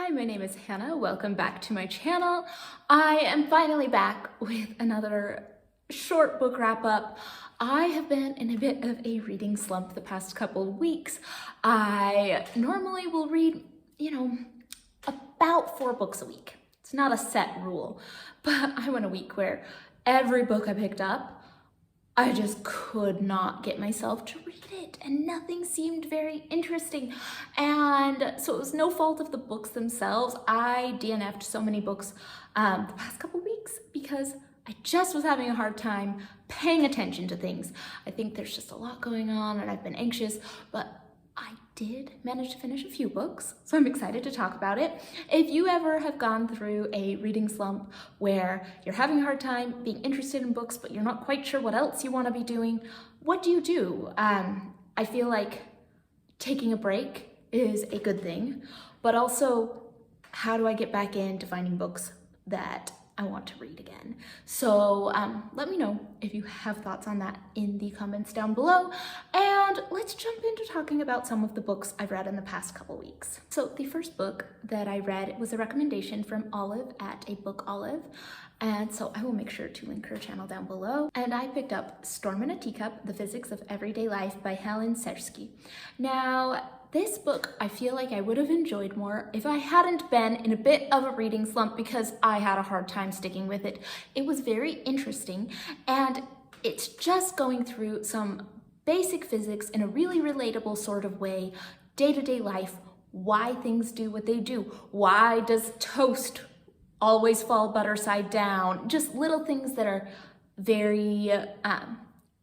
Hi, my name is Hannah. Welcome back to my channel. I am finally back with another short book wrap up. I have been in a bit of a reading slump the past couple of weeks. I normally will read, about 4 books a week. It's not a set rule, but I went a week where every book I picked up, I just could not get myself to read it, and nothing seemed very interesting. And so it was no fault of the books themselves. I DNF'd so many books the past couple weeks because I just was having a hard time paying attention to things. I think there's just a lot going on and I've been anxious, but I did manage to finish a few books, so I'm excited to talk about it. If you ever have gone through a reading slump where you're having a hard time being interested in books, but you're not quite sure what else you want to be doing, what do you do? I feel like taking a break is a good thing, but also how do I get back into finding books that I want to read again? So let me know if you have thoughts on that in the comments down below, and let's jump into talking about some of the books I've read in the past couple weeks. So the first book that I read was a recommendation from Olive at abookolive, and so I will make sure to link her channel down below. And I picked up Storm in a Teacup, The Physics of Everyday Life by Helen Sersky. Now, this book, I feel like I would have enjoyed more if I hadn't been in a bit of a reading slump because I had a hard time sticking with it. It was very interesting, and it's just going through some basic physics in a really relatable sort of way, day-to-day life, why things do what they do, why does toast always fall butter side down, just little things that are very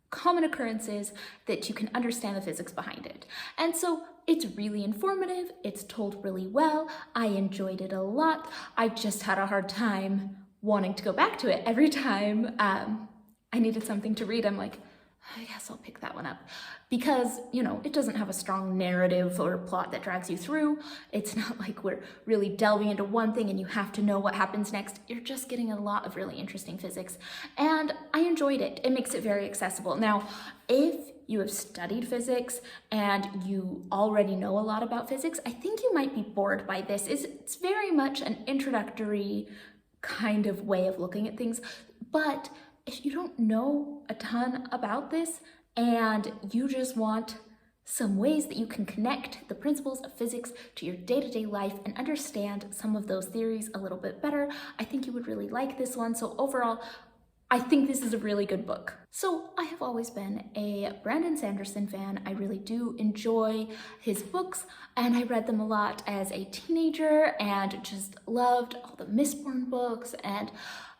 common occurrences that you can understand the physics behind it. And so it's really informative, it's told really well, I enjoyed it a lot. I just had a hard time wanting to go back to it. Every time I needed something to read, I'm like, I guess I'll pick that one up. Because, it doesn't have a strong narrative or plot that drags you through. It's not like we're really delving into one thing and you have to know what happens next. You're just getting a lot of really interesting physics. And I enjoyed it. It makes it very accessible. Now, if you have studied physics and you already know a lot about physics, I think you might be bored by this. It's very much an introductory kind of way of looking at things. But if you don't know a ton about this and you just want some ways that you can connect the principles of physics to your day-to-day life and understand some of those theories a little bit better, I think you would really like this one. So overall, I think this is a really good book. So I have always been a Brandon Sanderson fan. I really do enjoy his books, and I read them a lot as a teenager and just loved all the Mistborn books, and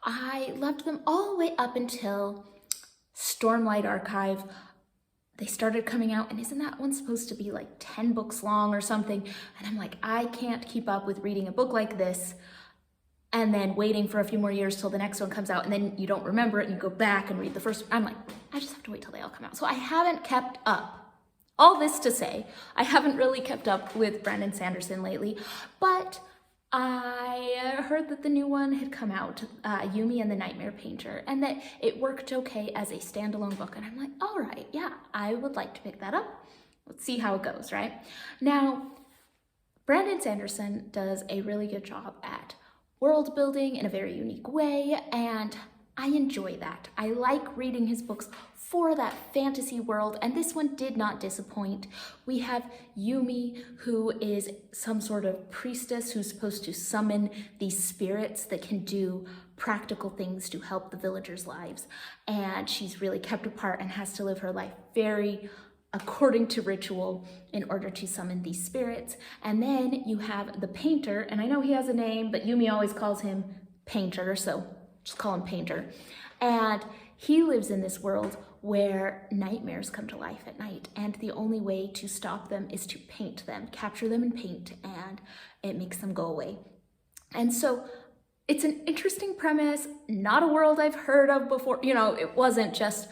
I loved them all the way up until Stormlight Archive. They started coming out, and isn't that one supposed to be like 10 books long or something? And I'm like, I can't keep up with reading a book like this and then waiting for a few more years till the next one comes out, and then you don't remember it and you go back and read the first. I'm like, I just have to wait till they all come out. So I haven't kept up. All this to say, I haven't really kept up with Brandon Sanderson lately, but I heard that the new one had come out, Yumi and the Nightmare Painter, and that it worked okay as a standalone book. And I'm like, all right, yeah, I would like to pick that up. Let's see how it goes, right? Now, Brandon Sanderson does a really good job at world building in a very unique way, and I enjoy that. I like reading his books for that fantasy world, and this one did not disappoint. We have Yumi, who is some sort of priestess who's supposed to summon these spirits that can do practical things to help the villagers' lives, and she's really kept apart and has to live her life very according to ritual in order to summon these spirits. And then you have the painter, and I know he has a name, but Yumi always calls him Painter, so just call him Painter. And he lives in this world where nightmares come to life at night, and the only way to stop them is to paint them, capture them in paint, and it makes them go away. And so it's an interesting premise, not a world I've heard of before. It wasn't just,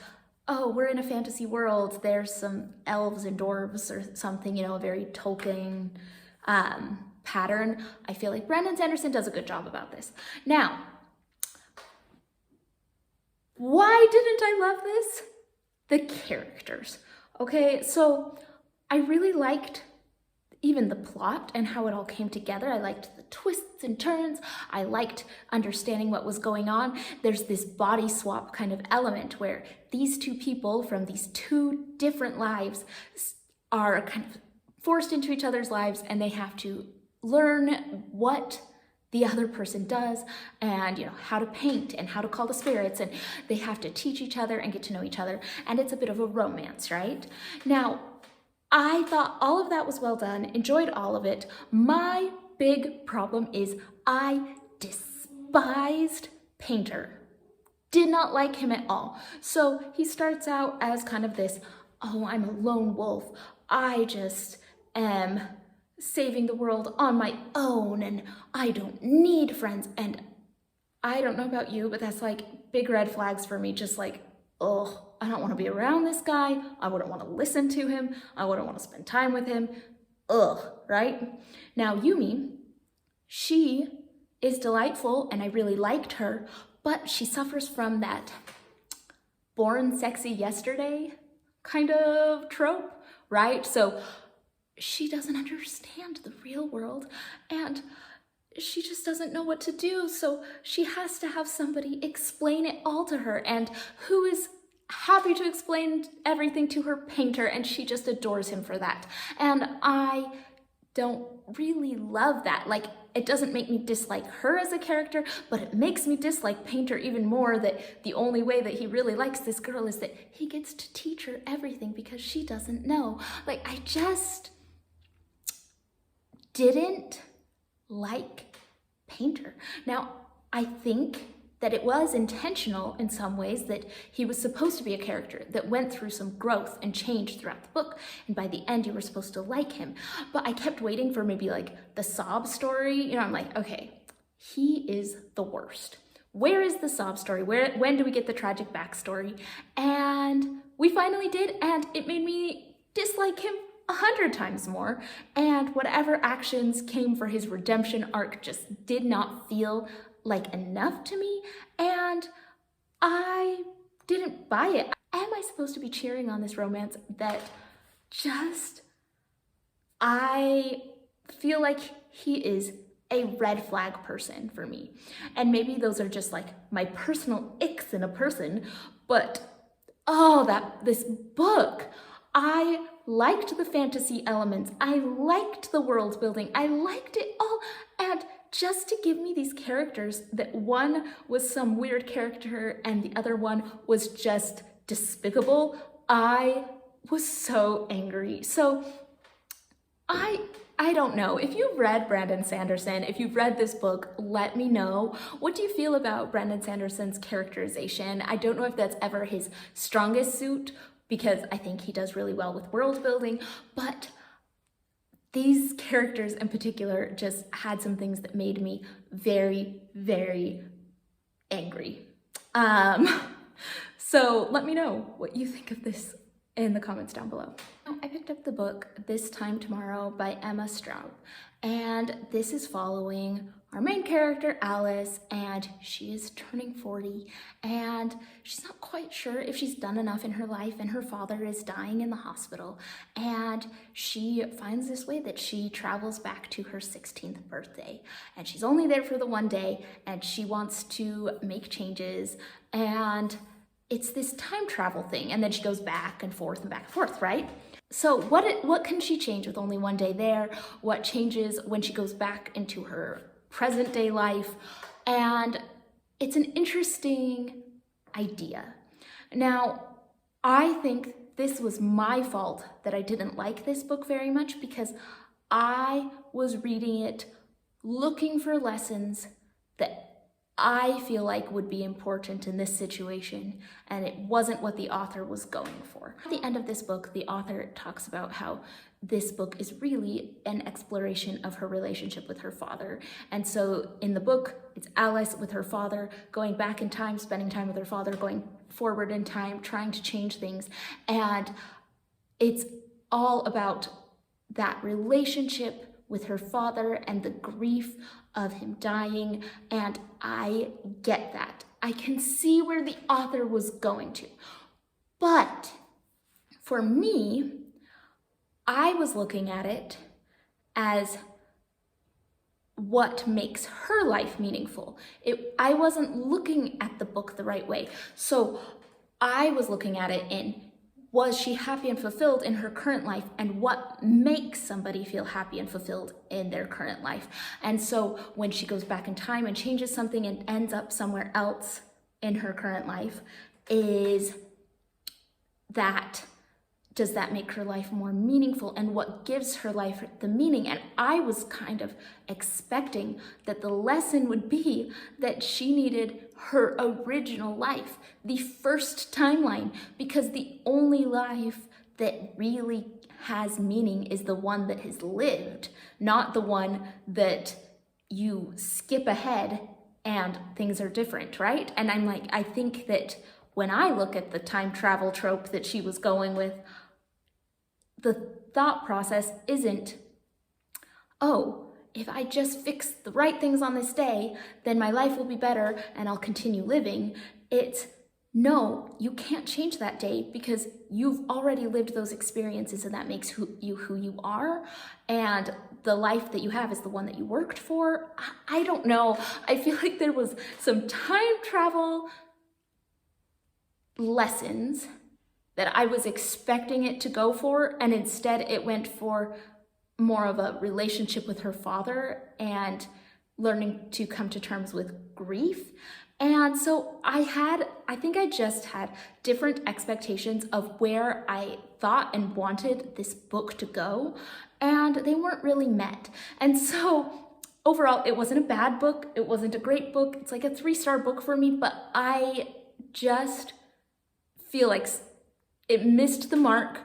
oh, we're in a fantasy world, there's some elves and dwarves or something, a very Tolkien pattern. I feel like Brandon Sanderson does a good job about this. Now, why didn't I love this? The characters. Okay, so I really liked even the plot and how it all came together. I liked the twists and turns. I liked understanding what was going on. There's this body swap kind of element where these two people from these two different lives are kind of forced into each other's lives, and they have to learn what the other person does, and how to paint and how to call the spirits, and they have to teach each other and get to know each other, and it's a bit of a romance, right? Now, I thought all of that was well done, enjoyed all of it. My big problem is I despised Painter. Did not like him at all. So he starts out as kind of this, oh, I'm a lone wolf. I just am saving the world on my own, and I don't need friends. And I don't know about you, but that's like big red flags for me. Just like, oh, I don't want to be around this guy. I wouldn't want to listen to him. I wouldn't want to spend time with him. Ugh, right? Now, Yumi, she is delightful, and I really liked her, but she suffers from that born sexy yesterday kind of trope, right? So she doesn't understand the real world, and she just doesn't know what to do. So she has to have somebody explain it all to her, and who is happy to explain everything to her? Painter, and she just adores him for that. And I don't really love that. Like, it doesn't make me dislike her as a character, but it makes me dislike Painter even more, that the only way that he really likes this girl is that he gets to teach her everything because she doesn't know. Like, I just didn't like Painter. Now, I think that it was intentional in some ways, that he was supposed to be a character that went through some growth and change throughout the book, and by the end you were supposed to like him. But I kept waiting for maybe like the sob story. I'm like, okay, he is the worst. Where is the sob story? When do we get the tragic backstory? And we finally did, and it made me dislike him 100 times more, and whatever actions came for his redemption arc just did not feel like enough to me, and I didn't buy it. Am I supposed to be cheering on this romance that just, I feel like he is a red flag person for me? And maybe those are just like my personal icks in a person, but this book, I liked the fantasy elements, I liked the world building, I liked it all, and just to give me these characters that one was some weird character and the other one was just despicable, I was so angry. So I don't know. If you've read Brandon Sanderson, if you've read this book, let me know. What do you feel about Brandon Sanderson's characterization? I don't know if that's ever his strongest suit, because I think he does really well with world building, but these characters in particular just had some things that made me very, very angry. So let me know what you think of this in the comments down below. I picked up the book This Time Tomorrow by Emma Straub, and this is following our main character, Alice, and she is turning 40, and she's not quite sure if she's done enough in her life, and her father is dying in the hospital, and she finds this way that she travels back to her 16th birthday, and she's only there for the one day, and she wants to make changes, and it's this time travel thing, and then she goes back and forth, right? So what can she change with only one day there? What changes when she goes back into her present day life? And it's an interesting idea. Now, I think this was my fault that I didn't like this book very much, because I was reading it looking for lessons that I feel like would be important in this situation, and it wasn't what the author was going for. At the end of this book, the author talks about how this book is really an exploration of her relationship with her father. And so in the book, it's Alice with her father, going back in time, spending time with her father, going forward in time, trying to change things. And it's all about that relationship with her father and the grief of him dying, and I get that. I can see where the author was going to. But for me, I was looking at it as what makes her life meaningful. I wasn't looking at the book the right way. So I was looking at it in, was she happy and fulfilled in her current life, and what makes somebody feel happy and fulfilled in their current life? And so when she goes back in time and changes something and ends up somewhere else in her current life, does that make her life more meaningful, and what gives her life the meaning? And I was kind of expecting that the lesson would be that she needed her original life, the first timeline, because the only life that really has meaning is the one that is lived, not the one that you skip ahead and things are different, right? And I'm like, I think that when I look at the time travel trope that she was going with, the thought process isn't, oh, if I just fix the right things on this day, then my life will be better and I'll continue living. It's, no, you can't change that day because you've already lived those experiences, and that makes who you are. And the life that you have is the one that you worked for. I don't know. I feel like there was some time travel lessons that I was expecting it to go for, and instead it went for more of a relationship with her father and learning to come to terms with grief. And so I think I just had different expectations of where I thought and wanted this book to go, and they weren't really met. And so overall, it wasn't a bad book. It wasn't a great book. It's like a 3-star book for me, but I just feel like it missed the mark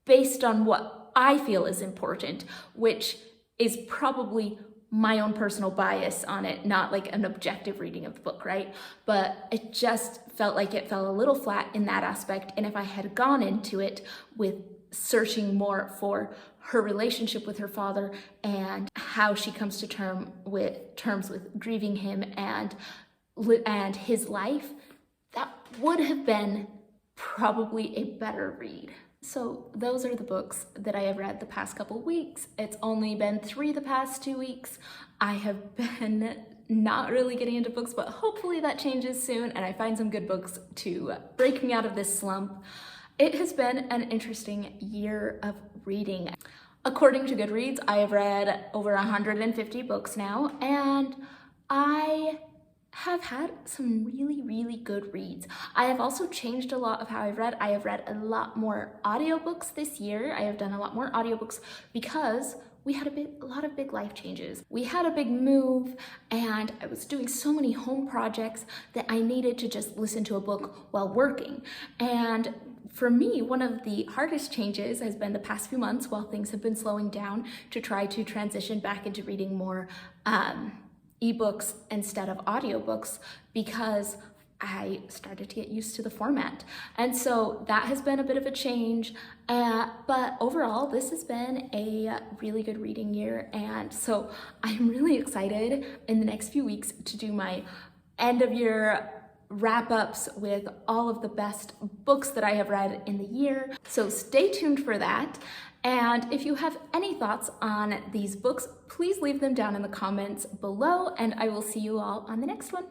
based on what I feel is important, which is probably my own personal bias on it, not like an objective reading of the book, right? But it just felt like it fell a little flat in that aspect. And if I had gone into it with searching more for her relationship with her father and how she comes to terms with grieving him and his life, that would have been probably a better read. So those are the books that I have read the past couple weeks. It's only been 3 the past 2 weeks. I have been not really getting into books, but hopefully that changes soon and I find some good books to break me out of this slump. It has been an interesting year of reading. According to Goodreads, I have read over 150 books now, and I have had some really, really good reads. I have also changed a lot of how I've read. I have read a lot more audiobooks this year. I have done a lot more audiobooks because we had a lot of big life changes. We had a big move, and I was doing so many home projects that I needed to just listen to a book while working. And for me, one of the hardest changes has been the past few months while things have been slowing down to try to transition back into reading more ebooks instead of audiobooks, because I started to get used to the format. And so that has been a bit of a change, but overall this has been a really good reading year. And so I'm really excited in the next few weeks to do my end of year wrap-ups with all of the best books that I have read in the year. So stay tuned for that. And if you have any thoughts on these books, please leave them down in the comments below, and I will see you all on the next one.